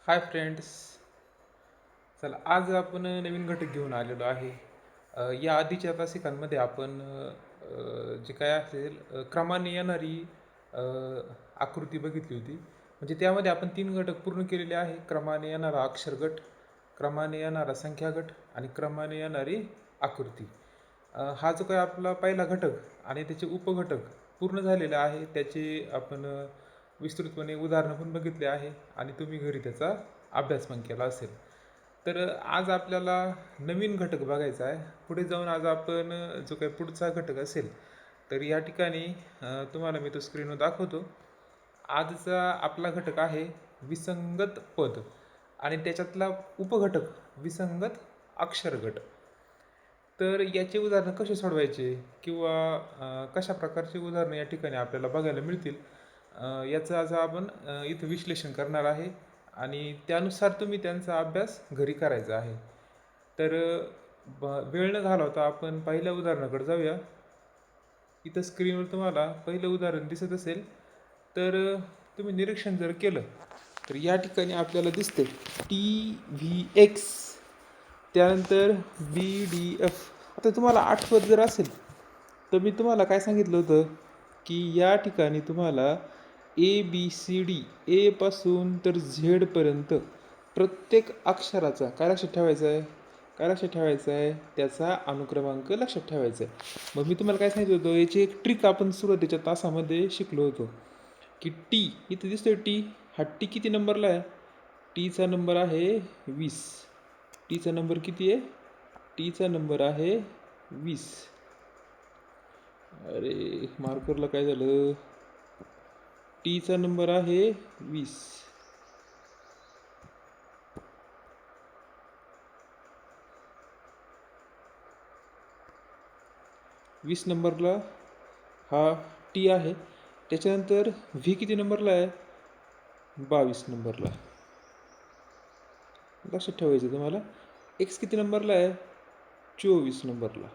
Hi friends. चला आज आपण नवीन घटक घेऊन आलेलो आहे. या आधीच्या तासिकांमध्ये आपण जे काय असेल क्रमाने येणारी अ, आकृती बघितली होती. म्हणजे त्यामध्ये आपण 3 घटक पूर्ण केलेले आहे. क्रमाने येणारा अक्षर गट, क्रमाने येणारा संख्या गट आणि क्रमाने येणारी आकृती. हा जो काही आपला पहिला घटक आणि त्याचे उपघटक पूर्ण झालेले आहे. त्याचे आपण विस्तृतपणे उदाहरणं पण बघितले आहे आणि तुम्ही घरी त्याचा अभ्यास पण केला असेल. तर आज आपल्याला नवीन घटक बघायचा आहे. पुढे जाऊन आज आपण जो काही पुढचा घटक असेल तर या ठिकाणी तुम्हाला मी तो स्क्रीनवर दाखवतो. आजचा आपला घटक आहे विसंगत पद आणि त्याच्यातला उपघटक विसंगत अक्षर गट. तर याचे उदाहरणं कसे सोडवायचे किंवा कशा प्रकारचे उदाहरणं या ठिकाणी आपल्याला बघायला मिळतील, याचं आज आपण इथं विश्लेषण करणार आहे आणि त्यानुसार तुम्ही त्यांचा अभ्यास घरी करायचा आहे. तर वेळ न घालवता आपण पहिल्या उदाहरणाकडे जाऊया. इथं स्क्रीनवर तुम्हाला पहिलं उदाहरण दिसत असेल तर तुम्ही निरीक्षण जर केलं तर या ठिकाणी आपल्याला दिसते TVX, त्यानंतर BDF. आता तुम्हाला आठवत जर असेल तर मी तुम्हाला काय सांगितलं होतं की या ठिकाणी तुम्हाला ABCD ए पासून तर झेडपर्यंत प्रत्येक अक्षराचा काय लक्षात ठेवायचा आहे, त्याचा अनुक्रमांक लक्षात ठेवायचा आहे. मग मी तुम्हाला काय सांगितलं होतं, याची एक ट्रिक आपण सुरुवातीच्या तासामध्ये शिकलो होतो की टी इथं दिसतोय टी. हा टी किती नंबरला आहे? टीचा नंबर आहे 20. टीचा नंबर किती आहे? टीचा नंबर आहे 20. अरे मार्करला काय झालं? टीचा नंबर आहे 20. वीस नंबरला हा टी आहे. त्याच्यानंतर व्ही किती नंबरला आहे? 22 नंबरला. लक्षात ठेवायचं तुम्हाला. एक्स किती नंबरला आहे? 24 नंबरला.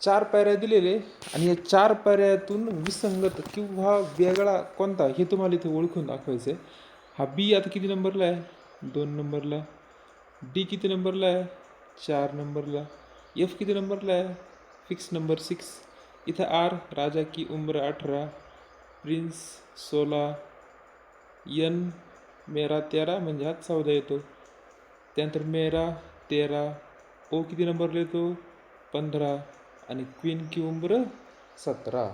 4 पायऱ्या दिलेले आणि या 4 पायऱ्यातून विसंगत किंवा वेगळा कोणता हे तुम्हाला इथे ओळखून दाखवायचं आहे. हा बी आता किती नंबरला आहे? 2 नंबरला. डी किती नंबरला आहे? 4 नंबरला. एफ किती नंबरला आहे? Fix number 6. इथं आर राजा की उम्र 18, प्रिन्स 16, एन मेरा 13 म्हणजे हा 14 येतो. त्यानंतर मेरा 13, ओ किती नंबरला येतो? 15 आणि क्वीन की उम्र 17.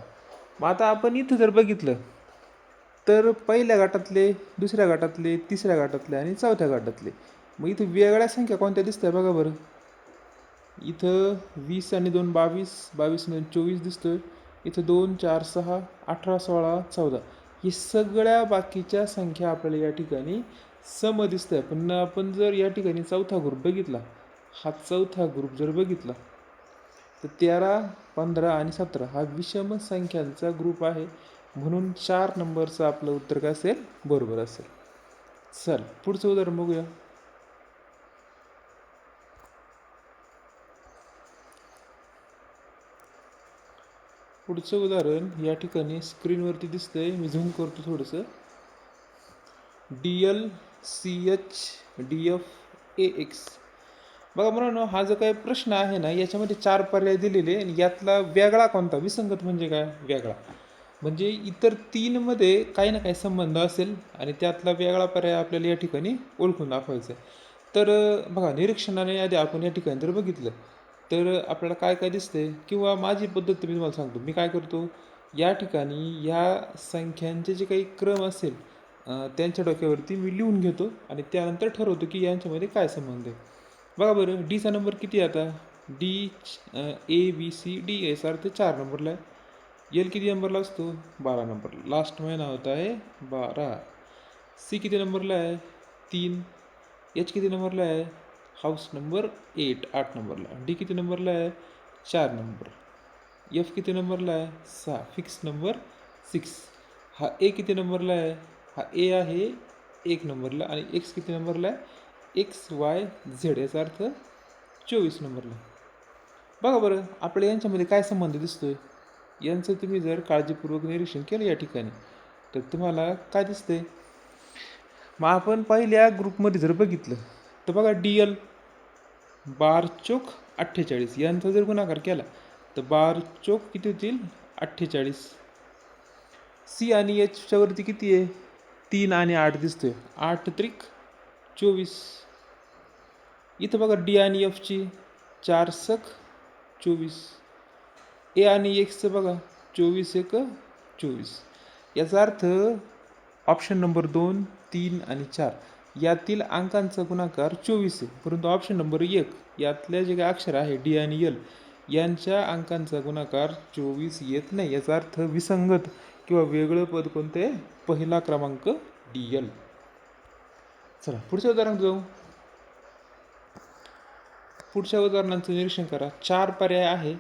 मग आता आपण इथं जर बघितलं तर पहिल्या गटातले, दुसऱ्या गटातले, तिसऱ्या गटातले आणि चौथ्या गटातले. मग इथं वेगळ्या संख्या कोणत्या दिसत आहे बघा बरं. इथं 20 आणि 2 22, 22 आणि 24 दिसतोय. इथं 2 4 6 18 16 14 ही सगळ्या बाकीच्या संख्या आपल्याला या ठिकाणी सम दिसत आहे. पण आपण जर या ठिकाणी चौथा ग्रुप बघितला, हा चौथा ग्रुप जर बघितला तर 13 15 आणि 17 हा विषम संख्यांचा ग्रुप आहे. म्हणून 4 नंबरचं आपलं उत्तर काय असेल? बरोबर असेल. चल पुढचं उदाहरण बघूया. पुढचं उदाहरण या ठिकाणी स्क्रीनवरती दिसतंय. मी झूम करतो थोडंसं. DLCHDFAX. बघा म्हणून हा जो काही प्रश्न आहे ना, याच्यामध्ये 4 पर्याय दिलेले आणि यातला वेगळा कोणता? विसंगत म्हणजे काय? वेगळा म्हणजे इतर 3मध्ये काही ना काही संबंध असेल आणि त्यातला वेगळा पर्याय आपल्याला या ठिकाणी ओळखून दाखवायचा आहे. तर बघा निरीक्षणाने आधी आपण या ठिकाणी जर बघितलं तर आपल्याला काय काय दिसतंय किंवा माझी पद्धत मी तुम्हाला सांगतो. मी काय करतो, या ठिकाणी या संख्यांचे जे काही क्रम असेल त्यांच्या डोक्यावरती मी लिहून घेतो आणि त्यानंतर ठरवतो की यांच्यामध्ये काय संबंध आहे. बघा बरं, डीचा नंबर किती आहे आता? डी ABCD याचा अर्थ 4 नंबरला आहे. एल किती नंबरला असतो? 12 नंबरला. लास्ट महिना होता आहे 12. सी किती नंबरला आहे? 3. एच किती नंबरला आहे? हाऊस नंबर 8 नंबरला. डी किती नंबरला आहे? 4 नंबर. एफ किती नंबरला आहे? 6. Fix number 6. हा ए किती नंबरला आहे? हा ए आहे 1 नंबरला आणि एक्स किती नंबरला आहे? XYZ याचा अर्थ 24 नंबरला. बघा बरं आपल्या यांच्यामध्ये काय संबंध दिसतोय. यांचं तुम्ही जर काळजीपूर्वक निरीक्षण केलं या ठिकाणी तर तुम्हाला काय दिसतंय मग आपण पहिल्या ग्रुपमध्ये जर बघितलं तर बघा DL 12×48 यांचा जर गुणाकार केला तर 12 किती होतील 48. C आणि Hच्या वरती किती आहे 3 आणि 8 दिसतोय 8×3 = 24. इथं बघा D आणि Fची 4×7 = 24. A आणि Xचं बघा 24×1 = 24. याचा अर्थ ऑप्शन नंबर 2, 3 आणि 4 यातील अंकांचा गुणाकार 24 आहे, परंतु ऑप्शन नंबर 1 यातल्या जे काही अक्षर आहे D आणि L यांच्या अंकांचा गुणाकार 24 येत नाही. याचा अर्थ विसंगत किंवा वेगळं पद कोणते पहिला क्रमांक DL. चला पुढच्या उदाहरणात जाऊ. पुढच्या उदाहरणांचं निरीक्षण करा. 4 पर्याय आहे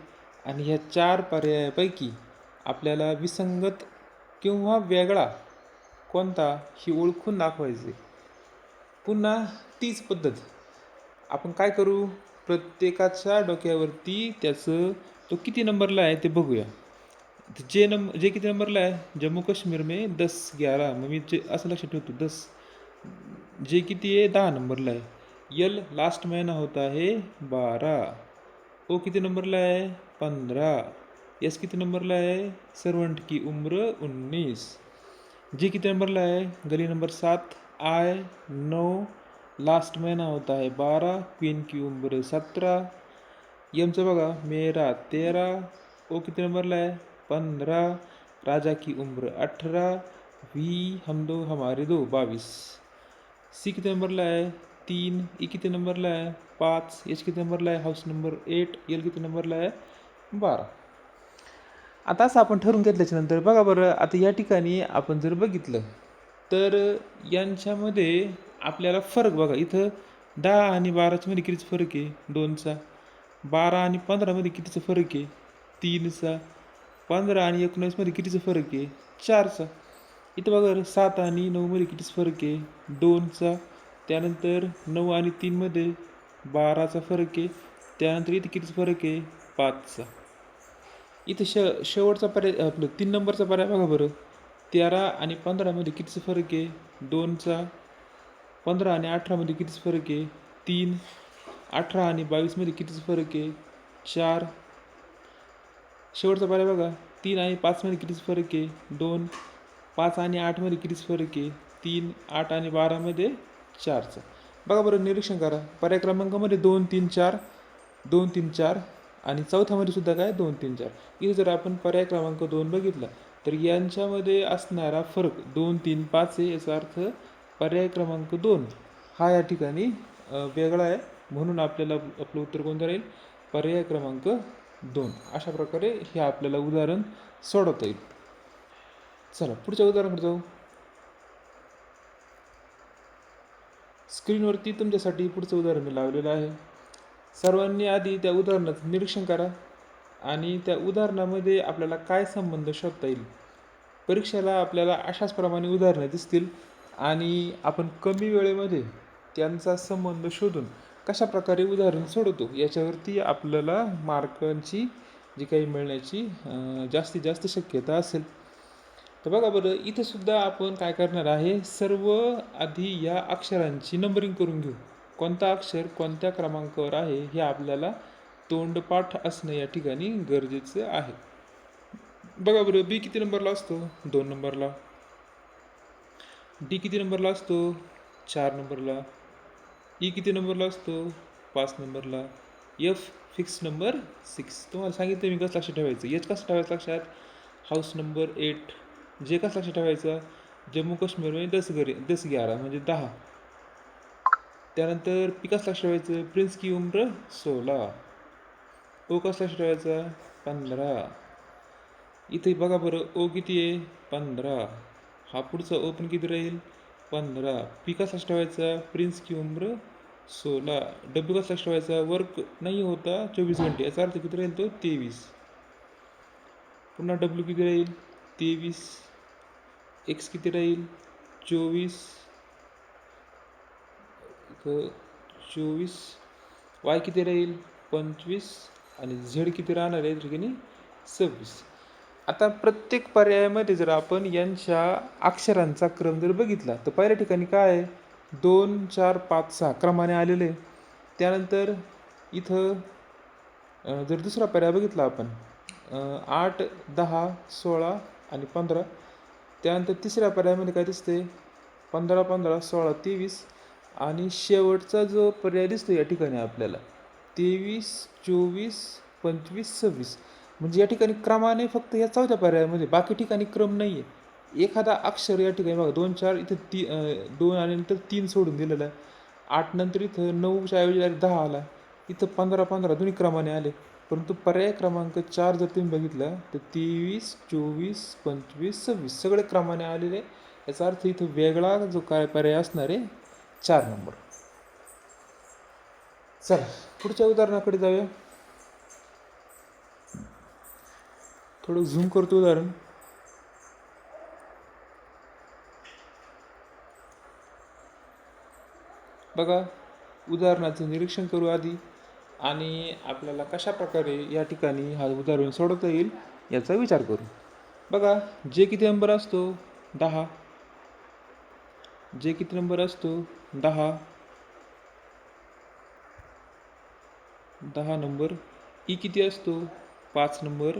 आणि ह्या 4 पर्यायापैकी आपल्याला विसंगत किंवा वेगळा कोणता ही ओळखून दाखवायचे. पुन्हा तीच पद्धत आपण काय करू प्रत्येकाच्या डोक्यावरती त्याचं तो किती नंबरला आहे ते बघूया. जे किती नंबरला आहे जम्मू काश्मीर में 10-11 मग मी असं लक्षात ठेवतो 10. जे किती आहे 10 नंबरला आहे. यल लास्ट महीना होता है 12. ओ किती नंबरला आहे 15. एस किती नंबरला आहे सर्वंट की उम्र 19. जी किती नंबरला है गली नंबर 7 I 9. लास्ट महीना होता है 12. क्वीन की उम्र 17. यमचं बघा मेरा 13. ओ किती नंबरला आहे 15. राजा की उम्र 18. वी हम दो हमारे दो 22. सी किती नंबरला आहे 3. ई किती नंबरला आहे 5. एच किती नंबरला आहे हाऊस नंबर 8. एल किती नंबरला आहे 12. आता असं आपण ठरवून घेतल्याच्या नंतर बघा बरं आता या ठिकाणी आपण जर बघितलं तर यांच्यामध्ये आपल्याला फरक बघा इथं 10 आणि 12च्या मध्ये कितीचा फरक आहे 2चा. 12 आणि 15 मध्ये कितीचा फरक आहे 3चा. 15 आणि 19 मध्ये कितीचा फरक आहे 4चा. इथं बघा 7 आणि 9 मध्ये कितीचा फरक आहे 2चा. त्यानंतर 9 आणि 3 मध्ये 12चा फरक आहे. त्यानंतर इथे कितीचा फरक आहे 5चा. इथं शेवटचा पर्याय आपलं 3 नंबरचा पर्याय बघा बरं 13 आणि 15 मध्ये कितीचा फरक आहे 2चा. 15 आणि 18 मध्ये कितीचा फरक आहे 3. 18 आणि 22 मध्ये कितीचा फरक आहे 4. शेवटचा पर्याय बघा 3 आणि 5 मध्ये कितीचा फरक आहे 2. 5 आणि 8 मध्ये कितीचा फरक आहे 3. 8 आणि 12 मध्ये 4चा. बघा बरं निरीक्षण करा पर्याय क्रमांकामध्ये 2, 3, 4 2, 3, 4 आणि चौथ्यामध्ये सुद्धा काय 2, 3, 4. इथे जर आपण पर्याय क्रमांक 2 बघितला तर यांच्यामध्ये असणारा फरक 2, 3, 5 आहे. याचा अर्थ पर्याय क्रमांक 2 हा या ठिकाणी वेगळा आहे, म्हणून आपल्याला आपलं उत्तर कोणतं राहील पर्याय क्रमांक 2. अशा प्रकारे हे आपल्याला उदाहरण सोडवता येईल. चला पुढच्या उदाहरणाकडे जाऊ. स्क्रीनवरती तुमच्यासाठी पुढचं उदाहरण मी लावलेलं आहे. सर्वांनी आधी त्या उदाहरणाचं निरीक्षण करा आणि त्या उदाहरणामध्ये आपल्याला काय संबंध शोधता येईल. परीक्षेला आपल्याला अशाच प्रमाणे उदाहरणं दिसतील आणि आपण कमी वेळेमध्ये त्यांचा संबंध शोधून कशा प्रकारे उदाहरण सोडवतो याच्यावरती आपल्याला मार्कांची जी काही मिळण्याची जास्तीत जास्त शक्यता असेल. तर बघा बरं इथं सुद्धा आपण काय करणार आहे सर्व आधी या अक्षरांची नंबरिंग करून घेऊ. कोणता अक्षर कोणत्या क्रमांकावर आहे हे आपल्याला तोंडपाठ असणं या ठिकाणी गरजेचं आहे. बघा बरं बी किती नंबरला असतो 2 नंबरला. डी किती नंबरला असतो 4 नंबरला. ई किती नंबरला असतो 5 नंबरला. F fix number 6. तुम्हाला सांगितलं मी कसं लक्षात ठेवायचं. एच कसं ठेवायचं लक्षात हाऊस नंबर 8. जे कसं लक्षात ठेवायचा जम्मू काश्मीरमध्ये 10-11 म्हणजे 10. त्यानंतर पी कसं लक्षात ठेवायचं प्रिन्स की उम्र 16. ओ कसं लक्षात ठेवायचा 15. इथे बघा बरं ओ किती आहे 15. हा पुढचा ओ पण किती राहील 15. पी कसं लक्षात ठेवायचा प्रिन्स की उम्र 16. डब्ल्यू कसं लक्षात ठेवायचा वर्क नाही होता 24 घंटे याचा अर्थ किती राहील तो 23. पुन्हा डब्ल्यू किती राहील 23. एक्स किती राहील 24. 24. वाय किती राहील 25 आणि झेड किती राहणार आहे ठिकाणी 26. आता प्रत्येक पर्यायामध्ये जर आपण यांच्या अक्षरांचा क्रम जर बघितला तर पहिल्या ठिकाणी काय आहे, 2 4 5 6 क्रमाने आलेले आहे. त्यानंतर इथं जर दुसरा पर्याय बघितला आपण 8 10 16 आणि 15. त्यानंतर तिसऱ्या पर्यायामध्ये काय दिसते, 15 15 16 23 आणि शेवटचा जो पर्याय दिसतो या ठिकाणी आपल्याला 23 24 25 26. म्हणजे या ठिकाणी क्रमाने फक्त या चौथ्या पर्यायामध्ये, बाकी ठिकाणी क्रम नाही आहे. एखादा अक्षर या ठिकाणी बघा 2 4 इथं 2 आणि नंतर 3 सोडून दिलेलं आहे. 8 नंतर इथं 9च्या ऐवजी डायरेक्ट 10 आला. इथं 15 15 दोन्ही क्रमाने आले. परंतु पर्याय क्रमांक 4 जर तुम्ही बघितला तर 23 24 25 26 सगळे क्रमाने आलेले. याचा अर्थ इथं वेगळा जो काय पर्याय असणार आहे 4 नंबर. चला पुढच्या उदाहरणाकडे जाऊया. थोडं झूम करतो उदाहरण. बघा, उदाहरणाचं निरीक्षण करू आधी आणि आपल्याला कशा प्रकारे या ठिकाणी हा उदाहरण सोडवता येईल याचा विचार करू. बघा, जे किती नंबर असतो 10, जे किती नंबर असतो 10 नंबर. ई किती असतो 5 नंबर.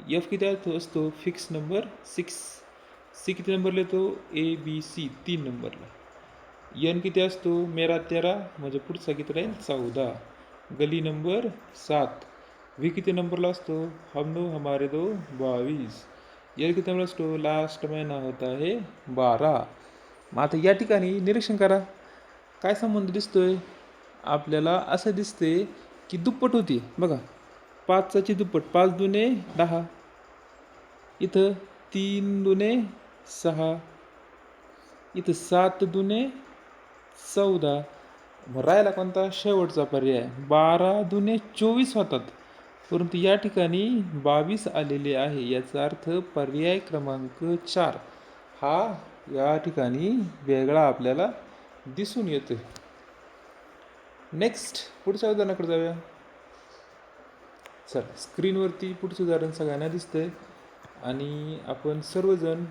एफ किती असतो फिक्स नंबर 6. सी किती नंबरला येतो ABC 3 नंबरला. एन किती असतो मेरा 13 म्हणजे पुढचा किती राहील 14. गली नंबर 7. व्ही किती नंबरला असतो हम दो हमारे दो 22. एल किती नंबर असतो लास्ट महिना होता है 12. मग आता या ठिकाणी निरीक्षण करा, काय संबंध दिसतोय आपल्याला. असं दिसते की दुप्पट होती बघा, 5ची दुप्पट 5 दुने 10. इथं 3 दुने 6. इथं 7 दुने 14. मग राहिला कोणता शेवटचा पर्याय 12 दुने 24 होतात, परंतु या ठिकाणी 22 आलेले आहे. याचा अर्थ पर्याय क्रमांक 4 हा या ठिकाणी वेगळा आपल्याला दिसून येतो. नेक्स्ट पुढच्या उदाहरणाकडे जाऊया. चल स्क्रीनवरती पुढचं उदाहरण सगळ्यांना दिसतंय आणि आपण सर्वजण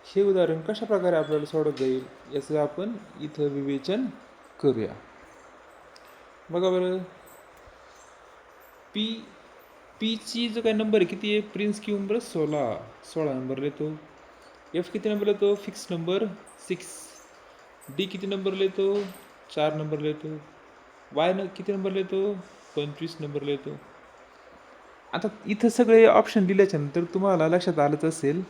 हे उदाहरण कशा प्रकारे आपल्याला सोडवता येईल याचं आपण इथं विवेचन करूया. बघा बरं, पीची जो काही नंबर आहे किती आहे प्रिन्स की उम्र 16 नंबरला येतो. एफ किती नंबरला येतो फिक्स नंबर 6. डी किती नंबरला येतो 4 नंबरला येतो. वाय किती नंबरला येतो 25 नंबरला येतो. आता इथं सगळे ऑप्शन दिल्याच्या नंतर तुम्हाला लक्षात आलंच असेल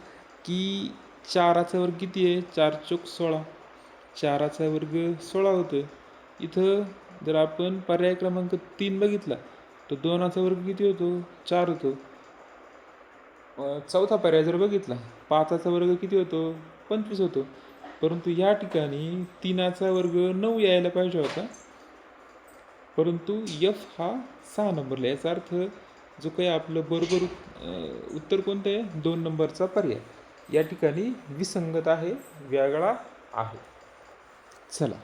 की 4चा वर्ग किती आहे 4 चौक 16. 4चा वर्ग 16 होतो. इथं जर आपण पर्याय क्रमांक 3 बघितला तर 2चा वर्ग किती होतो 4 होतो. चौथा पर्याय जर बघितला 5चा वर्ग किती होतो 25 होतो. परंतु या ठिकाणी 3चा वर्ग 9 यायला पाहिजे होता, परंतु एफ हा 6 नंबरला. याचा अर्थ जो काही आपलं बरोबर उत्तर कोणतं आहे 2 नंबरचा पर्याय या ठिकाणी विसंगत आहे, वेगळा आहे. चला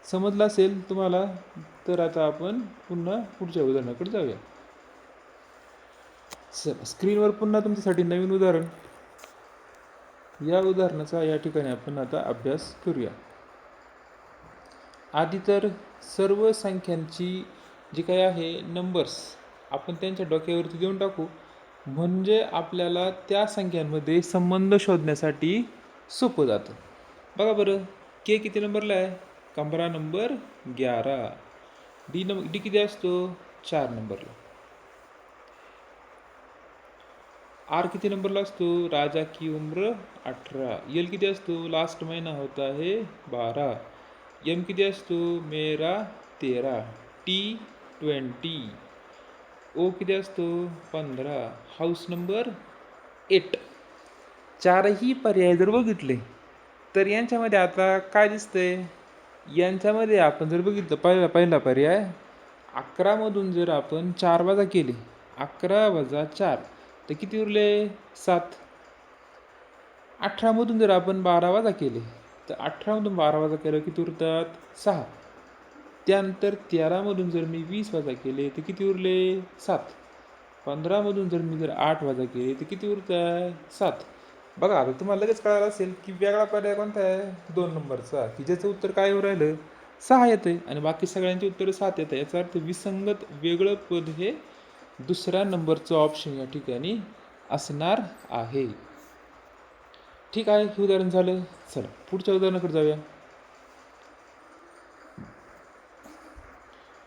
समजलं असेल तुम्हाला, तर आता आपण पुन्हा पुढच्या उदाहरणाकडे जाऊया. चला स्क्रीनवर पुन्हा तुमच्यासाठी नवीन उदाहरण. या उदाहरणाचा या ठिकाणी आपण आता अभ्यास करूया. आधी तर सर्व संख्यांची जी काही आहे नंबर्स आपण त्यांच्या डोक्यावरती देऊन टाकू, म्हणजे आपल्याला त्या संख्यांमध्ये संबंध शोधण्यासाठी सोपं जातं. बघा बरं, के किती नंबरला आहे कमरा नंबर 11. डी किती असतो 4 नंबरला. आर किती नंबरला असतो राजा की उम्र 18. एल किती असतो लास्ट महिना होता है 12. एम किती असतो मेरा 13. टी 20. ओ किती असतो 15. House number 8. चारही पर्याय जर बघितले तर यांच्यामध्ये आता काय दिसतंय, यांच्यामध्ये आपण जर बघितलं पहिला पर्याय 11मधून जर आपण 4 वजा केले 11 वजा 4 तर किती उरले 7. 18मधून जर आपण 12 वजा केले तर 18मधून 12 वजा केलं किती उरतात 6. त्यानंतर 13मधून जर मी 20 वजा केले तर किती उरले 7. 15 मधून जर मी जर 8 वजा केले तर किती उरत आहे? 7. बघा आता तुम्हाला लगेच कळालं असेल की वेगळा पर्याय कोणता आहे? 2 नंबरचा, की ज्याचं उत्तर काय येऊ राहिलं? 6 येते आणि बाकी सगळ्यांची उत्तरं 7 येतं. याचा अर्थ विसंगत वेगळं पद हे दुसऱ्या नंबरचं ऑप्शन या ठिकाणी असणार आहे. ठीक आहे, हे उदाहरण झालं. चला पुढच्या उदाहरणाकडे जाऊया.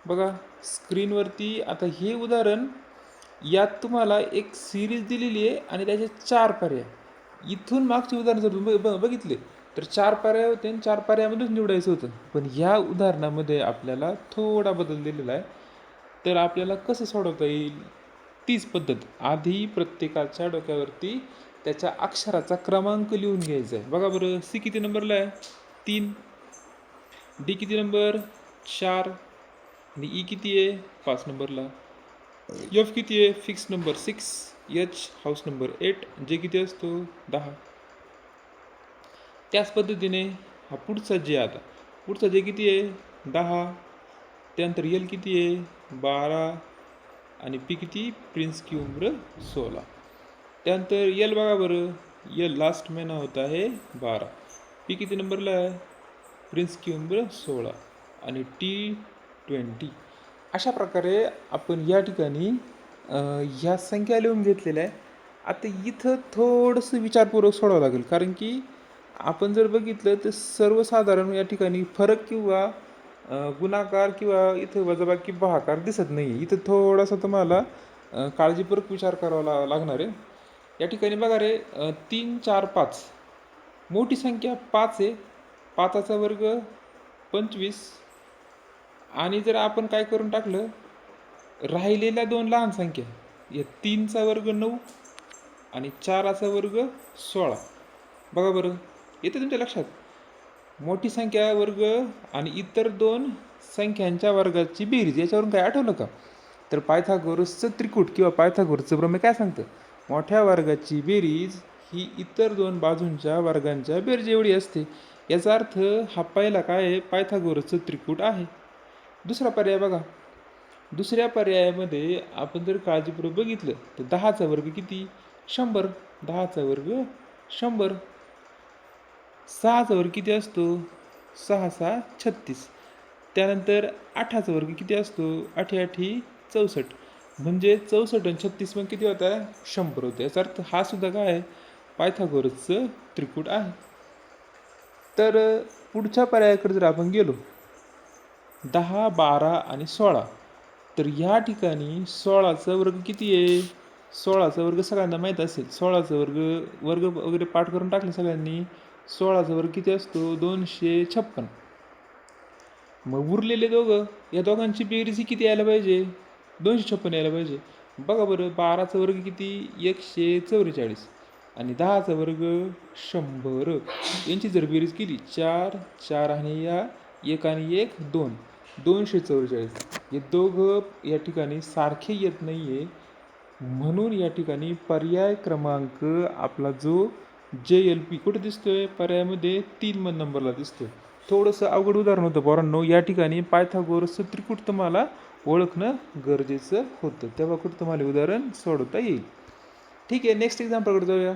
बघा स्क्रीनवरती आता हे उदाहरण, यात तुम्हाला एक सिरीज दिलेली आहे आणि त्याचे 4 पर्याय. इथून मागचे उदाहरण जर तुम्ही बघितले तर 4 पर्याय होते आणि 4 पर्यायामधूनच निवडायचं होतं. पण ह्या उदाहरणामध्ये आपल्याला थोडा बदल दिलेला आहे. तर आपल्याला कसं सोडवता येईल? तीच पद्धत. आधी प्रत्येकाच्या डोक्यावरती त्याच्या अक्षराचा क्रमांक लिहून घ्यायचा आहे. बघा बरं, सी किती नंबरला आहे? 3. डी किती नंबर? 4. आणि ई किती आहे? 5 नंबरला. एफ किती आहे? Fix number 6. H house number 8. जे किती असतो? 10. त्याच पद्धतीने हा पुढचा जे, आता पुढचा जे किती आहे? 10. त्यानंतर एल किती आहे? 12. आणि पी किती? प्रिन्स की उम्र 16. त्यानंतर एल बघा बरं, एल लास्ट महिना होता आहे 12. पी किती नंबरला आहे? प्रिन्स की उम्र 16. आणि टी 20. अशा प्रकारे आपण या ठिकाणी ह्या संख्या लिहून घेतलेल्या आहे. आता इथं थोडंसं विचारपूर्वक सोडावं लागेल, कारण की आपण जर बघितलं तर सर्वसाधारण या ठिकाणी फरक किंवा गुणाकार किंवा इथं वजाबाकी भागाकार दिसत नाही. इथं थोडासा तुम्हाला काळजीपूर्वक विचार करावा लागणार आहे. या ठिकाणी बघा रे, 3, 4, 5 मोठी संख्या 5 आहे. 5चा वर्ग 25. आणि जर आपण काय करून टाकलं, राहिलेल्या 2 लहान संख्या, या 3चा वर्ग 9 आणि 4चा वर्ग 16. बघा बरं, येते तुमच्या लक्षात? मोठी संख्या वर्ग आणि इतर 2 संख्यांच्या वर्गाची बेरीज. याच्यावरून काय आठवलं का? तर पायथागोरसचं त्रिकूट किंवा पायथागोरसचं प्रमेय काय सांगतं? मोठ्या वर्गाची बेरीज ही इतर 2 बाजूंच्या वर्गांच्या बेरीज एवढी असते. याचा अर्थ हा पहिला काय आहे? पायथागोरसचं त्रिकूट आहे. दुसरा पर्याय बघा. दुसऱ्या पर्यायामध्ये आपण जर काळजीपूर्वक बघितलं तर 10चा वर्ग किती? 100. 10चा वर्ग 100. 6चा वर्ग किती असतो? 6 6 36. त्यानंतर 8चा वर्ग किती असतो? 8 8 64. म्हणजे 64 आणि 36 मग किती होता? 100 होते. याचा अर्थ हा सुद्धा काय आहे? पायथागोरसचं त्रिकूट आहे. तर पुढच्या पर्यायाकडे जर आपण गेलो, 10 12 आणि 16, तर ह्या ठिकाणी 16चा वर्ग किती आहे? 16चा वर्ग सगळ्यांना माहीत असेल. 16चा वर्ग वर्ग वगैरे पाठ करून टाकले सगळ्यांनी. 16चा वर्ग किती असतो? 256. मग उरलेले दोघं, या दोघांची बेरीज ही किती यायला पाहिजे? 256 यायला पाहिजे. बघा बरं, 12चा वर्ग किती? 144. आणि 10चा वर्ग 100. यांची जर बेरीज केली, 4 4 आणि या 1 आणि 1 2, 244. हे दोघं या ठिकाणी सारखे येत नाही आहे. म्हणून या ठिकाणी पर्याय क्रमांक आपला जो JLP कुठे दिसतोय? पर्यायामध्ये 3 नंबरला दिसतोय. थोडंसं अवघड उदाहरण होतं पोरांनो. या ठिकाणी पायथागोरसचं त्रिकूट तुम्हाला ओळखणं गरजेचं होतं. तेव्हा कुठं तुम्हाला उदाहरण सोडवता येईल. ठीक आहे, नेक्स्ट एक्झाम्पलकडे जाऊया.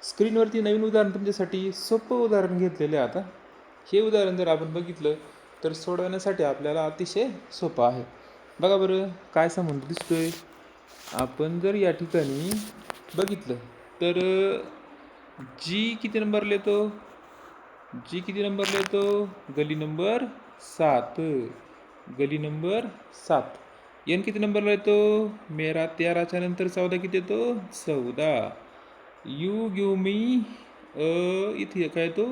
स्क्रीनवरती नवीन उदाहरण तुमच्यासाठी सोपं उदाहरण घेतलेलं आहे. आता हे उदाहरण जर आपण बघितलं तर सोडवण्यासाठी आपल्याला अतिशय सोपं आहे. बघा बरं, काय संबंध दिसतोय? आपण जर या ठिकाणी बघितलं तर जी किती नंबरला येतो? जी किती नंबरला येतो? गली नंबर 7. गली नंबर 7. एन किती नंबरला येतो? मेरा 13च्या नंतर 14 किती येतो? 14. यू गिव मी इथे काय येतो?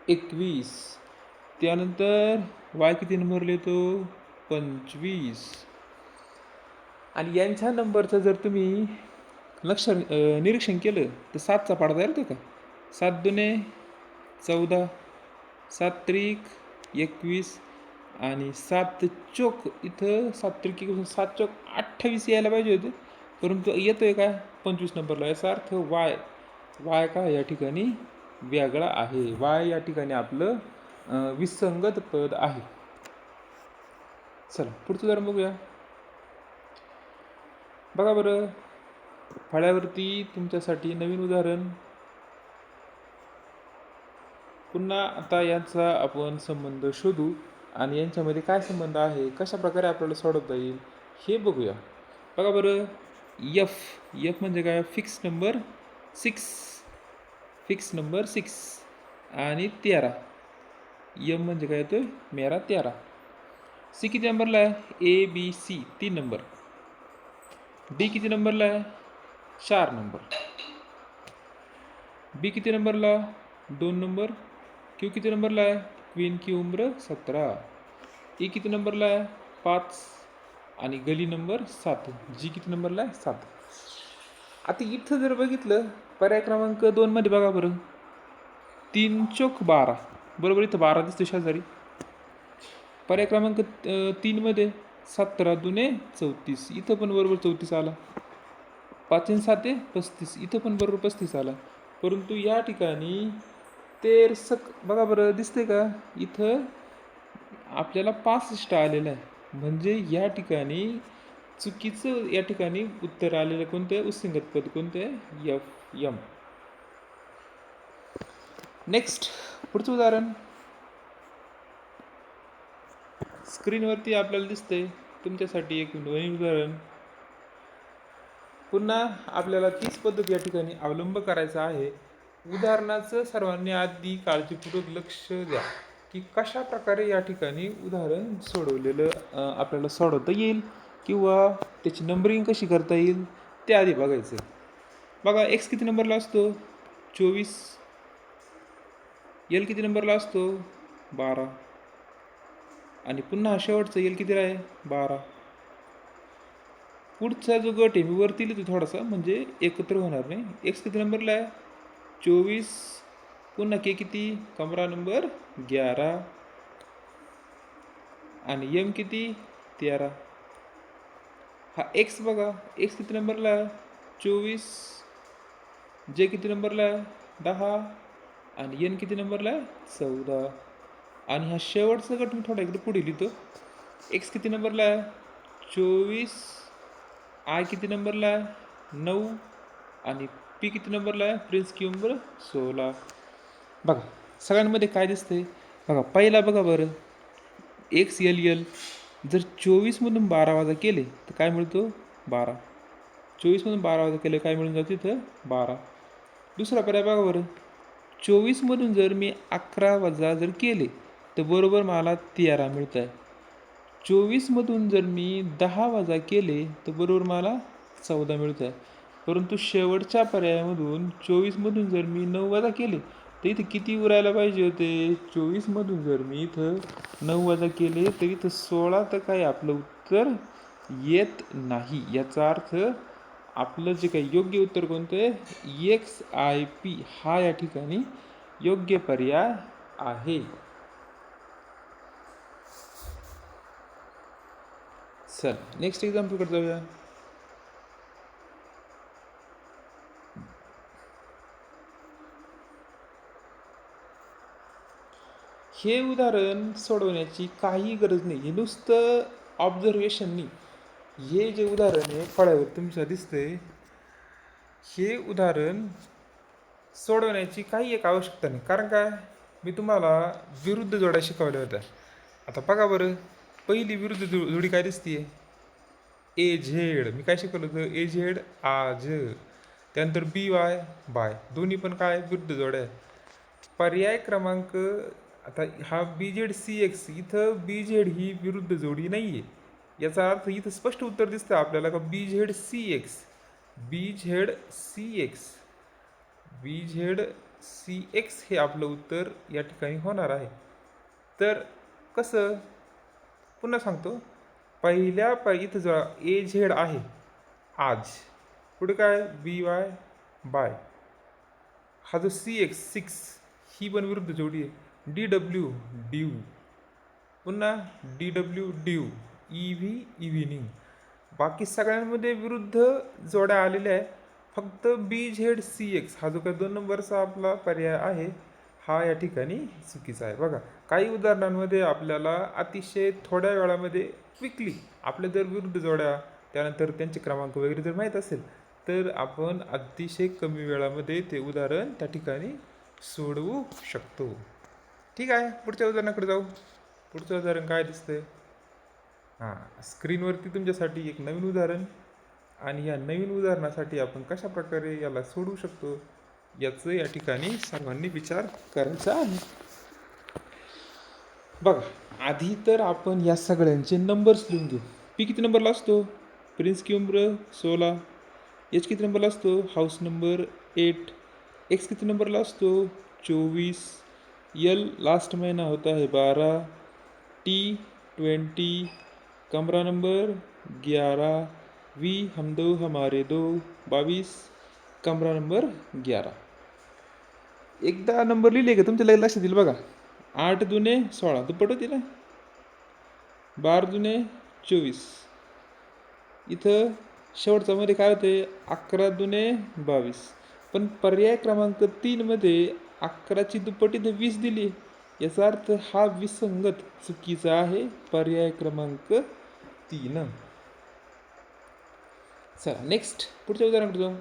21. त्यानंतर वाय किती नंबरला येतो? 25. आणि यांच्या नंबरचं जर तुम्ही निरीक्षण केलं तर 7चा पाडा तयार होतो का? 7 दुने 14, 7 त्रिक 21 आणि 7 चोक, इथं 7 त्रिक 7 चोक 28 यायला पाहिजे होते, परंतु येतोय काय? 25 नंबरला. याचा अर्थ वाय काय या ठिकाणी वेगळा आहे. वाय या ठिकाणी आपलं विसंगत पद आहे. चला पुढचं जरा बघूया. बघा बरं, फळ्यावरती तुमच्यासाठी नवीन उदाहरण. पुन्हा आता यांचा आपण संबंध शोधू आणि यांच्यामध्ये काय संबंध आहे, कशा प्रकारे आपल्याला सोडवता येईल हे बघूया. बघा बरं, यफ यफ म्हणजे काय? सिक्स फिक्स नंबर 6 आणि 13. यम म्हणजे काय येतोय? मेरा 13. सी किती नंबरला आहे? A B C 3 number. D किती नंबरला आहे? 4 नंबर. बी किती नंबरला? 2 नंबर. क्यू किती नंबरला आहे? क्वीन की उम्र 17. ई किती नंबरला आहे? 5. आणि गली नंबर 7. जी किती नंबरला आहे? 7. आता इथं जर बघितलं, पर्याय क्रमांक 2 मध्ये बघा बरं, 3 चोक 12. बरोबर, इथं 12 दिसतो शेजारी. पर्याय क्रमांक 3 मध्ये 17 दुने 34. इथं पण बरोबर 34 आला. 5 आणि 7 35. इथं पण बरोबर 35 आला. परंतु या ठिकाणी बघा बरं, दिसते का? इथं आपल्याला 65 आलेलं आहे. म्हणजे या ठिकाणी चुकीचं या ठिकाणी उत्तर आलेलं कोणतं? उस्संगत पद कोणतं? F M. नेक्स्ट, पुढचं उदाहरण स्क्रीनवरती आपल्याला दिसतंय. तुमच्यासाठी एक नवीन उदाहरण. पुन्हा आपल्याला तीच पद्धत या ठिकाणी अवलंब करायचा आहे. उदाहरणाचं सर्वांनी आधी काळजीपूर्वक लक्ष द्या की कशा प्रकारे या ठिकाणी उदाहरण सोडवलेलं आपल्याला सोडवता येईल किंवा त्याची नंबरिंग कशी करता येईल ते आधी बघायचं. बघा, एक्स किती नंबरला असतो? 24. एल किती नंबरला असतो? 12. आणि पुन्हा शेवटचं एल किती आहे? 12. पुढचा जो गट आहे मी वरती लिहितो थोडासा, म्हणजे एकत्र होणार नाही. एक्स किती नंबरला आहे? 24. पुन्हा के किती? कमरा नंबर 11. आणि एम किती? 13. हा एक्स बघा, एक्स किती नंबरला आहे? 24. जे किती नंबरला आहे? 10. आणि एन किती नंबरला आहे? 14. आणि हा शेवटचा गट मी थोडा इकडे पुढे लिहितो. एक्स किती नंबरला आहे? 24. आय किती नंबरला आहे? 9. आणि पी किती नंबरला आहे? प्रिन्स की उम्र 16. बघा, सगळ्यांमध्ये काय दिसतंय बघा. पहिला बघा बरं, एक्स एल एल जर 24मधून 12 वजा केले तर काय मिळतो? 12. 24मधून 12 वजा केले काय मिळून जातं? इथं 12. दुसरा पर्याय बघा बरं, 24मधून जर मी 11 वजा जर केले तर बरोबर मला 13 मिळत आहे. 24मधून जर मी 10 वजा केले तर बरोबर मला 14 मिळत आहे. परंतु शेवटच्या पर्यायामधून 24मधून जर मी 9 वजा केले तर इथं किती उरायला पाहिजे होते? 24मधून जर मी इथं 9 वजा केले तर इथं 16, तर काय आपलं उत्तर येत नाही. याचा अर्थ आपलं जे काही योग्य उत्तर कोणतं आहे? XIP हा या ठिकाणी योग्य पर्याय आहे. चल नेक्स्ट एक्झाम्पलकडे जाऊया. हे उदाहरण सोडवण्याची काही गरज नाही. हे नुसतं ऑब्झर्वेशननी हे जे उदाहरण आहे फळ्यावर तुमच्या दिसतंय, हे उदाहरण सोडवण्याची काही एक आवश्यकता नाही. कारण काय, मी तुम्हाला विरुद्ध जोड्या शिकवल्या होत्या. आता बघा बरं, पहिली विरुद्ध जोडी काय दिसतीये? A Z. मी काय शिकवलं होतं? ए झेड आज. त्यानंतर बी वाय बाय. दोन्ही पण काय? विरुद्ध जोड्या आहे. पर्याय क्रमांक, आता हा बी झेड सी एक्स, इथं बी झेड ही विरुद्ध जोडी नाही आहे. याचा अर्थ इथं स्पष्ट उत्तर दिसतं आपल्याला का बी झेड सी एक्स. बी झेड सी एक्स. बी झेड सी एक्स हे आपलं उत्तर या ठिकाणी होणार आहे. तर कसं? पुन्हा सांगतो. इथं जो ए झेड आहे आज, पुढे काय? बी वाय बाय. हा जो सी एक्स 6 ही पण विरुद्ध जोडी आहे. D W dew. पुन्हा D W dew. E V evening. बाकी सगळ्यांमध्ये विरुद्ध जोड्या आलेल्या आहे. फक्त बी झेड सी एक्स हा जो काही 2 नंबरचा आपला पर्याय आहे हा या ठिकाणी चुकीचा आहे. बघा, काही उदाहरणांमध्ये आपल्याला अतिशय थोड्या वेळामध्ये क्विकली आपल्या जर विरुद्ध जोड्या त्यानंतर त्यांचे क्रमांक वगैरे जर माहीत असेल तर आपण अतिशय कमी वेळामध्ये ते उदाहरण त्या ठिकाणी सोडवू शकतो. ठीक आहे, पुढच्या उदाहरणाकडे जाऊ. पुढचं उदाहरण काय दिसतंय? हां, स्क्रीनवरती तुमच्यासाठी एक नवीन उदाहरण आणि या नवीन उदाहरणासाठी आपण कशा प्रकारे याला सोडवू शकतो याचं या ठिकाणी सर्वांनी विचार करायचा आहे. बघा, आधी तर आपण या सगळ्यांचे नंबर्स लिहून घेऊ. पी किती नंबरला असतो? प्रिन्स की उम्र 16. एच किती नंबरला असतो? House number 8. एक्स किती नंबरला असतो? 24. यल लास्ट महीना होता है 12. टी 20. कमरा नंबर 11. वी हम दो हमारे दो 22. कमरा नंबर 11. एकदा नंबर लिहिले का तुमच्या लक्षात येईल बघा. 8 दुने 16 दुप्पट होती ना. 12 दुने 24. इथं शेवटचा मध्ये काय होते? 11 दुने 22. पण पर्याय क्रमांक 3 मध्ये 11ची दुप्पट इथं 20 दिली. याचा अर्थ हा विसंगत चुकीचा आहे. पर्याय क्रमांक 3. चला नेक्स्ट पुढच्या उदाहरणाकडे जाऊ.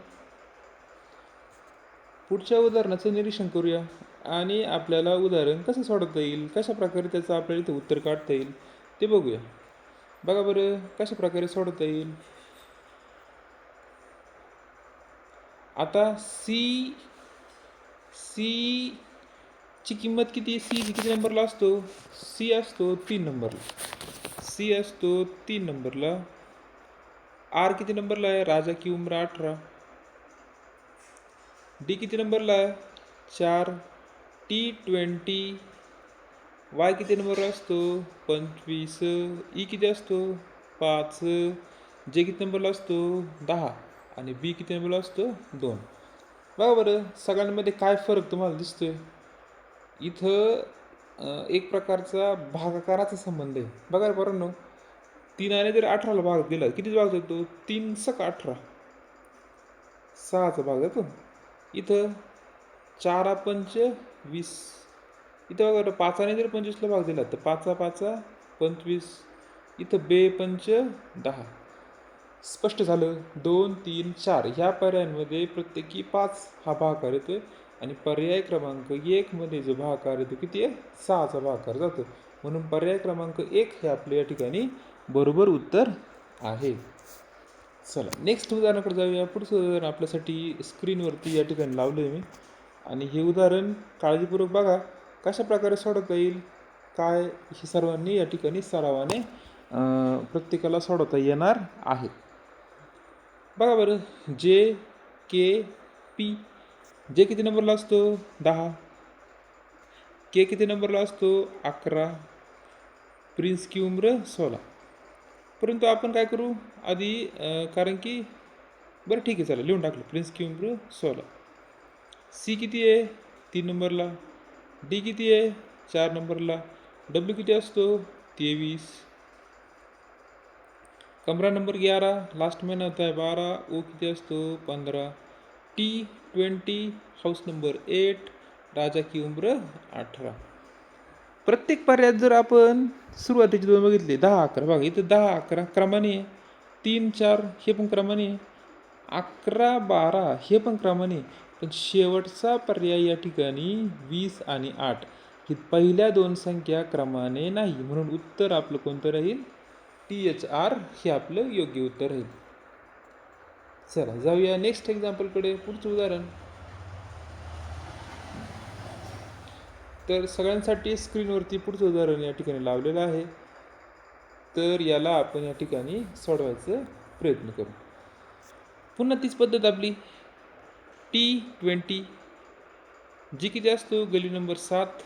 पुढच्या उदाहरणाचं निरीक्षण करूया आणि आपल्याला उदाहरण कसं सोडवता येईल, कशा प्रकारे त्याचं आपल्याला इथं उत्तर काढता येईल ते बघूया. बघा बरं कशा प्रकारे सोडवता येईल. आता सी ची किंमत किती? सी किती नंबरला असतो? सी असतो 3 नंबरला. सी असतो 3 नंबरला. आर किती नंबरला आहे? राजा की उम्र 18. डी किती नंबरला आहे? 4. टी 20. वाय किती नंबरला असतो? 25. ई किती असतो? 5. जे किती नंबरला असतो? 10. आणि बी किती नंबरला असतो? 2. बघा बरं सगळ्यांमध्ये काय फरक तुम्हाला दिसतोय? इथं एक प्रकारचा भागाकाराचा संबंध आहे. बघा बरं ना, 3ने जर 18ला भाग दिला किती भाग जातो? 3 सक 18. 6चा भाग जातो. इथं 4 पंच 20. इथं बघा 5ने जर 25ला भाग दिला तर 5 5 25. इथं बे पंच 10. स्पष्ट झालं. 2 3 4 ह्या पर्यायांमध्ये प्रत्येकी 5 हा भागाकार येतोय आणि पर्याय क्रमांक 1 मध्ये जो भागाकार येतो किती आहे? 6चा भागाकार जातो. म्हणून पर्याय क्रमांक 1 हे आपल्या या ठिकाणी बरोबर उत्तर आहे. चला नेक्स्ट उदाहरणाकडे जाऊया. पुढचं उदाहरण आपल्यासाठी स्क्रीनवरती या ठिकाणी लावलं आहे मी आणि हे उदाहरण काळजीपूर्वक बघा कशा प्रकारे सोडवता येईल. काय हे सर्वांनी या ठिकाणी सरावाने प्रत्येकाला सोडवता येणार आहे. बघा बरं जे के पी. जे किती नंबरला असतो? 10. के किती नंबरला असतो? 11. प्रिन्स की उम्र 16. परंतु आपण काय करू आधी कारण की बरं ठीक आहे चला लिहून टाकलं. प्रिन्स की उम्र 16. सी किती आहे? 3 नंबरला. डी किती आहे? 4 नंबरला. डब्ल्यू किती असतो? 23. कमरा नंबर 11. लास्ट महिना होता है 12. ओ किती असतो? 15. टी 20. House number 8. राजा की उम्र 18. प्रत्येक पर्यायात जर आपण सुरुवातीचे 2 बघितले 10 11 बघा इथं 10 11 क्रमाने आहे. 3 4 हे पण क्रमाने आहे. 11 12 हे पण क्रमाने. पण शेवटचा पर्याय या ठिकाणी 20 आणि 8 ही पहिल्या 2 संख्या क्रमाने नाही. म्हणून उत्तर आपलं कोणतं राहील? THR हे आपलं योग्य उत्तर राहील. चला जाऊया नेक्स्ट एक्झाम्पलकडे. पुढचं उदाहरण तर सगळ्यांसाठी स्क्रीनवरती पुढचं उदाहरण या ठिकाणी लावलेलं आहे. तर याला आपण या ठिकाणी सोडवायचा प्रयत्न करू. पुन्हा तीच पद्धत आपली. T20. जी किती असतो? गली नंबर 7.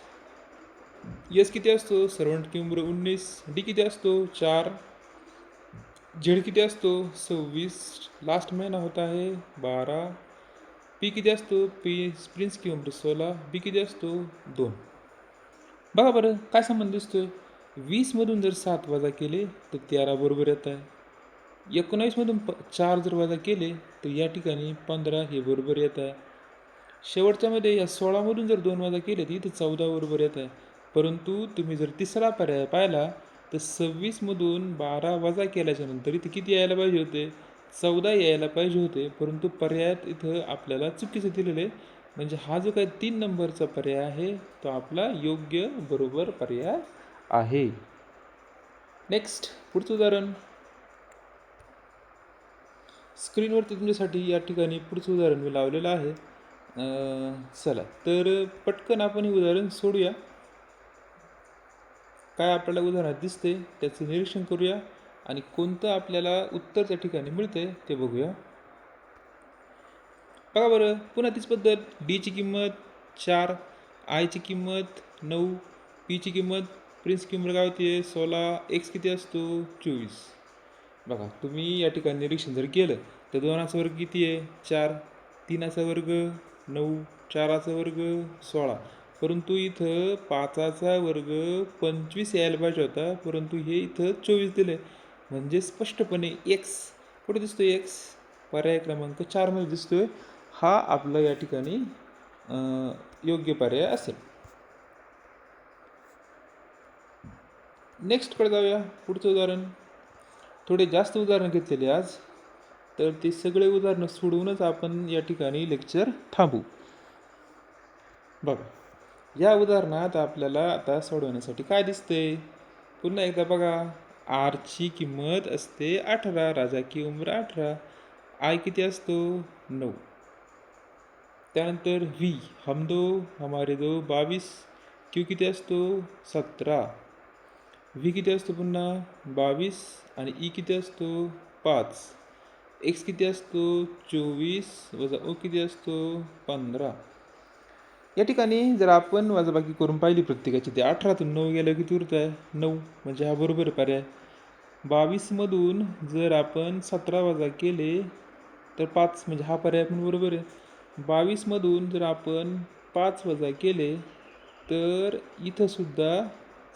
यस किती असतो? सर्वंट की उम्र 19. डी किती असतो? 4. झेड किती असतो? 26. लास्ट महिना होता है 12. पी किती असतो? प्रिन्स की उम्र 16. बी किती असतो? 2. बघा बरं काय संबंध दिसतोय? 20मधून जर 7 वजा केले तर 13 बरोबर येत आहे. 19मधून 4 जर वजा केले तर या ठिकाणी 15 हे बरोबर येत आहे. शेवटच्यामध्ये या 16मधून जर 2 वजा केले तर इथं 14 बरोबर येत आहे. परंतु तुम्ही जर तिसरा पर्याय पाहिला तर 26मधून 12 वजा केल्याच्या नंतर इथे किती यायला पाहिजे होते? 14 यायला पाहिजे होते, परंतु पर्यायात इथं आपल्याला चुकीचं दिलेलं आहे. म्हणजे हा जो काही 3 नंबरचा पर्याय आहे तो आपला योग्य बरोबर पर्याय आहे. नेक्स्ट पुढचं उदाहरण. स्क्रीनवरती तुमच्यासाठी या ठिकाणी पुढचं उदाहरण मी लावलेलं आहे. चला तर पटकन आपण हे उदाहरण सोडूया. काय आपल्याला उदाहरणात दिसते त्याचं निरीक्षण करूया आणि कोणतं आपल्याला उत्तर त्या ठिकाणी मिळते ते बघूया. बघा बरं, पुन्हा तीच पद्धत. डीची किंमत 4, आयची किंमत 9, पीची किंमत प्रिन्स किंमत काय होती 16, एक्स किती असतो 24. बघा तुम्ही या ठिकाणी निरीक्षण जर केलं तर 2चा वर्ग किती आहे 4, 3चा वर्ग 9, 4चा वर्ग 16, परंतु इथं 5चा वर्ग 25 यायला पाहिजे होता, परंतु हे इथं 24 दिले. म्हणजे स्पष्टपणे एक्स कुठे दिसतोय? एक्स पर्याय क्रमांक 4मध्ये दिसतोय. हा आपला या ठिकाणी योग्य पर्याय असेल. नेक्स्टकडे जाऊया. पुढचं उदाहरण. थोडे जास्त उदाहरणं घेतलेले आज, तर ते सगळे उदाहरणं सोडवूनच आपण या ठिकाणी लेक्चर थांबू. बघा या उदाहरणात आपल्याला आता सोडवण्यासाठी काय दिसते? पुन्हा एकदा बघा. आरची किंमत असते 18, राजा की उम्र 18, आय किती असतो 9. त्यानंतर व्ही हम दो हमारे दो 22, क्यू किती असतो 17, व्ही किती असतो पुन्हा 22 आणि ई किती असतो 5, एक्स किती असतो 24 वजा ओ किती असतो 15. या ठिकाणी जर आपण वजाबाकी करून पाहिली प्रत्येकाची, ते 18तून 9 गेलं किती उरत आहे 9, म्हणजे हा बरोबर पर्याय. 22मधून जर आपण 17 वजा केले तर 5, म्हणजे हा पर्याय पण बरोबर आहे. 22मधून जर आपण 5 वजा केले तर इथंसुद्धा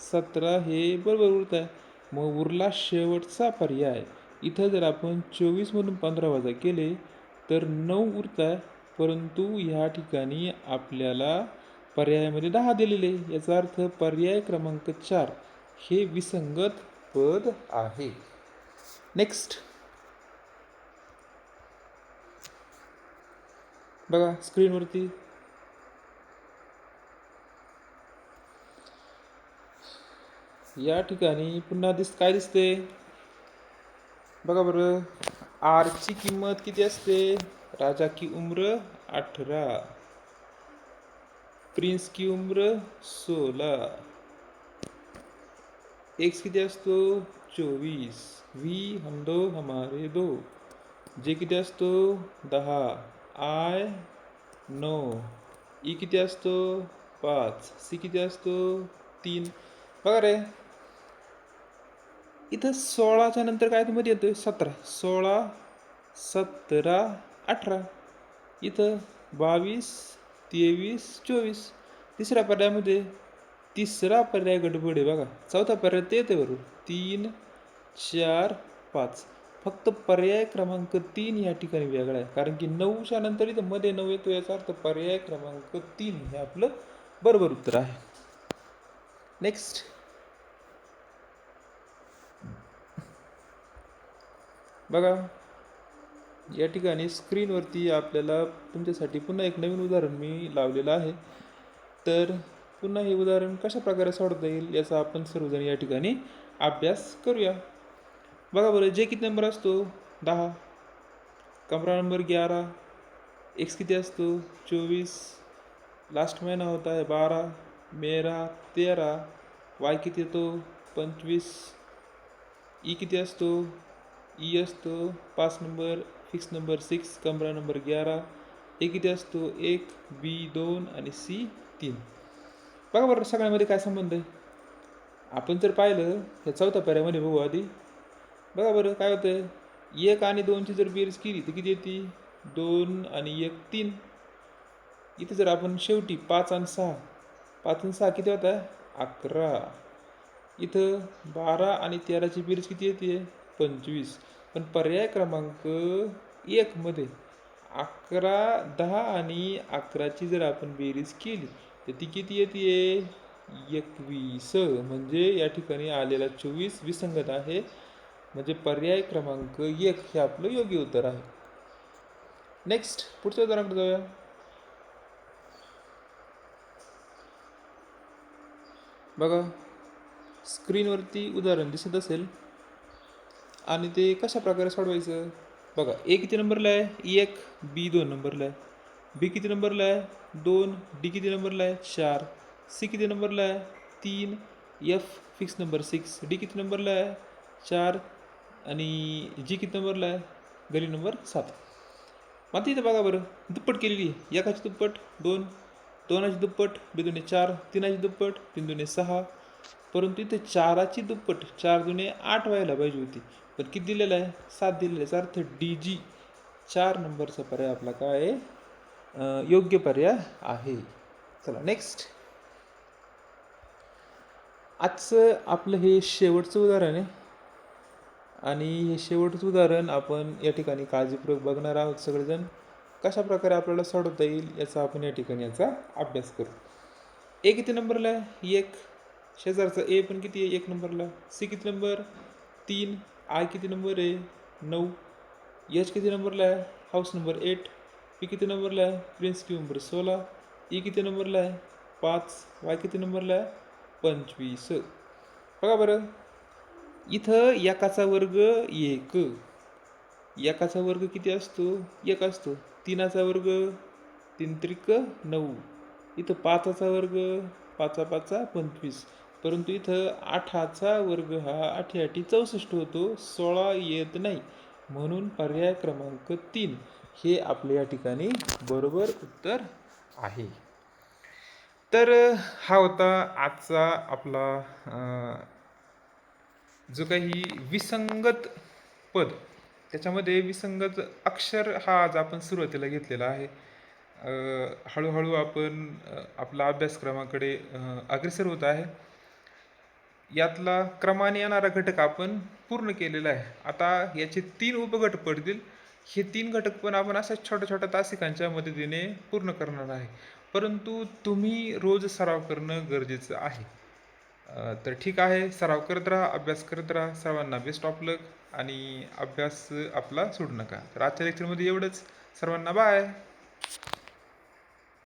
17 हे बरोबर उरत आहे. मग उरला शेवटचा पर्याय. इथं जर आपण 24मधून 15 वजा केले तर 9 उरत आहे, परंतु ह्या ठिकाणी आपल्याला पर्यायामध्ये 10 दिलेले. याचा अर्थ पर्याय क्रमांक 4 हे विसंगत पद आहे. नेक्स्ट बघा स्क्रीनवरती. या ठिकाणी पुन्हा काय दिसते? बघा बरं. आरची किंमत किती असते? राजा की उम्र 18, प्रिन्स की उम्र 16, एक्स किती असतो 24, व्ही हम दो हमारे दो, जे किती असतो 10, आय 9, ई किती असतो 5, सी किती असतो 3. बघा रे, इथं 16च्या नंतर काय मध्ये येतोय 17, 16, 17, 18. इथं 22, 23, 24. तिसऱ्या पर्यायामध्ये तिसरा पर्याय गडबड आहे बघा. चौथा पर्याय ते येते बरोबर 3, 4, 5. फक्त पर्याय क्रमांक 3 या ठिकाणी वेगळा आहे, कारण की 9च्या नंतर इथं मध्ये 9 येतो. याचा अर्थ पर्याय क्रमांक 3 हे आपलं बरोबर उत्तर आहे. नेक्स्ट बघा. या ठिकाणी स्क्रीनवरती आपल्याला तुमच्यासाठी पुन्हा एक नवीन उदाहरण मी लावलेलं आहे. तर पुन्हा हे उदाहरण कशा प्रकारे सोडवता येईल याचा आपण सर्वजण या ठिकाणी अभ्यास करूया. बघा बरं. जे किती नंबर असतो 10, कमरा नंबर 11, एक्स किती असतो 24, लास्ट महिना होता है 12, मेरा 13, वाय किती येतो 25, ई किती असतो ई असतो 5 नंबर, फिक्स नंबर 6, कमरा नंबर 11, ए किती असतो 1, बी 2 आणि सी 3. बघा बरं सगळ्यामध्ये काय संबंध आहे? आपण जर पाहिलं ह्या चौथ्या पर्यायामध्ये बघू आधी. बघा बरं काय होतं, 1 आणि 2ची जर बेरीज केली तर किती येते 2 आणि 1 3. इथे जर आपण शेवटी 5 आणि 6, 5 आणि 6 किती होता 11. इथं 12 आणि 13ची बेरीज किती येते 25. पण पर्याय क्रमांक 1 मध्ये 11, 10 आणि 11ची जर आपण बेरीज केली तर ती किती येते 21 म्हणजे या ठिकाणी आलेला 24 विसंगत आहे, म्हणजे पर्याय क्रमांक 1 हे आपलं योग्य उत्तर आहे. नेक्स्ट पुढच्या उदाहरणाकडे जाऊया. बघा, स्क्रीनवरती उदाहरण दिसत असेल आणि ते कशा प्रकारे सोडवायचं. बघा, ए किती नंबरला आहे 1, बी 2 नंबरला आहे, बी किती नंबरला आहे 2, डी किती नंबरला आहे 4, सी किती नंबरला आहे 3, एफ फिक्स नंबर 6, डी किती नंबरला आहे 4 आणि जी किती नंबरला आहे गली नंबर 7. मग इथं बघा बरं, दुप्पट केलेली आहे. एकाची दुप्पट 2, दोनाची दुप्पट 2 दुणे 4, तीनाची दुप्पट 3 दुणे 6, परंतु इथे चाराची दुप्पट 4 दुणे 8 व्हायला पाहिजे होती, पण किती दिलेलं आहे 7 दिलेलं आहे. याचा अर्थ डी जी 4 नंबरचा पर्याय आपला काय आहे, योग्य पर्याय आहे. चला नेक्स्ट, आजचं आपलं हे शेवटचं उदाहरण आहे आणि हे शेवटचं उदाहरण आपण या ठिकाणी काळजीपूर्वक बघणार आहोत. सगळेजण कशा प्रकारे आपल्याला सोडवता येईल याचा आपण या ठिकाणी याचा अभ्यास करू. ए किती नंबरला आहे 1, शेजारचा ए पण किती आहे 1 नंबरला, सी किती नंबर 3, आय किती नंबर आहे 9, एच किती नंबरला आहे हाऊस नंबर 8, पी किती नंबरला आहे प्रिन्स क्यू नंबर 16, ई किती नंबरला आहे 5, वाय किती नंबरला आहे 25. बघा बरं, इथं एकाचा वर्ग 1, एकाचा वर्ग किती असतो 1 असतो, 3चा वर्ग 3 त्रिक 9, इथं 5चा वर्ग 5 5 25, परंतु इथं 8चा वर्ग हा 8 8 64 होतो, 16 येत नाही, म्हणून पर्याय क्रमांक 3 हे आपल्या या ठिकाणी बरोबर उत्तर आहे. तर हा होता आजचा आपला जो काही विसंगत पद, त्याच्यामध्ये विसंगत अक्षर हा आज आपण सुरुवातीला घेतलेला आहे. हळूहळू आपण आपला अभ्यासक्रमाकडे अग्रेसर होत आहे. यातला क्रमाने येणारा घटक आपण पूर्ण केलेला आहे. आता याचे 3 उपघटक पडतील. हे 3 घटक पण आपण अशा छोट्या छोट्या तासिकांच्या मदतीने पूर्ण करणार आहे, परंतु तुम्ही रोज सराव करणं गरजेचं आहे. तर ठीक आहे, सराव करत राहा, अभ्यास करत राहा. सर्वांना बेस्ट ऑफ लक आणि अभ्यास आपला सोडू नका. तर आजच्या लेक्चरमध्ये एवढंच. सर्वांना बाय.